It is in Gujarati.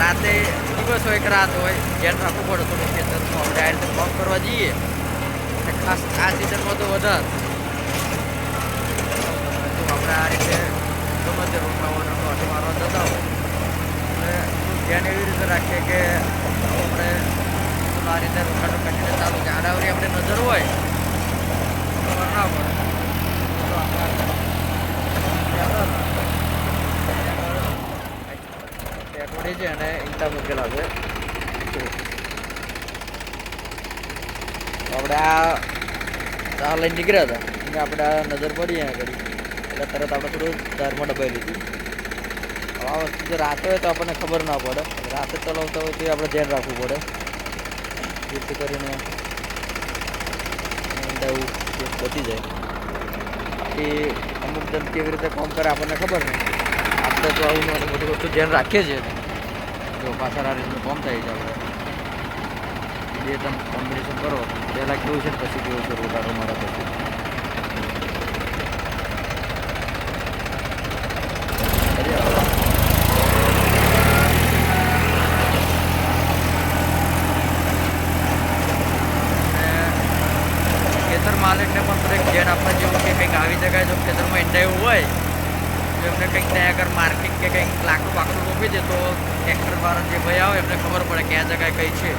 રાતે દિવસ હોય કે રાત હોય ધ્યાન રાખવું પડે થોડું ખેતરનું. આપણે આ રીતે વોક કરવા જઈએ ખાસ આ સિઝનમાં તો વધારે તો આપણે આ રીતે ગમે તે રોકાવાનો અટો મારવા જતા હોય એટલે ધ્યાન એવી રીતે રાખીએ કે આપણે આ રીતે રોકાટો કરીને ચાલુ કે આડાવરી આપણે નજર હોય ખબર ના પડે તો આપણે છે અને ઈંડા મૂકેલા છે. આપણે આ લઈને નીકળ્યા હતા આપણે આ નજર પડી આગળ એટલે તરત આપણે થોડું ધારમાં દબાઈ લીધું. હવે આ વસ્તુ જો રાતે હોય તો આપણને ખબર ના પડે, રાતે ચલાવતા હોય તો આપણે ધ્યાન રાખવું પડે જેથી કરીને ઈંડા એવું બચી જાય. બાકી અમુક જણ કેવી રીતે કામ કરે આપણને ખબર નહીં, આપણે તો આવું બધું વસ્તુ ધ્યાન રાખીએ છીએ. જો પાછળ આ રીતનું કામ થાય છે આપણે બે તમે કોમ્બિનેશન કરો પહેલાં કેવું છે ને પછી કેવું છે રોટારો મારા પછી ખેતર માલિકને પણ થોડીક ધ્યાન આપવા જેવું કે કંઈક આવી જગ્યાએ જો ખેતરમાં ઈંડા એવું હોય તો એમને કંઈક ત્યાં આગળ માર્કિંગ કે કંઈક લાકડું બાકડું રોપી દે તો ટ્રેક્ટર વાળા જે ભાઈ આવે એમને ખબર પડે કે આ જગ્યાએ કઈ છે.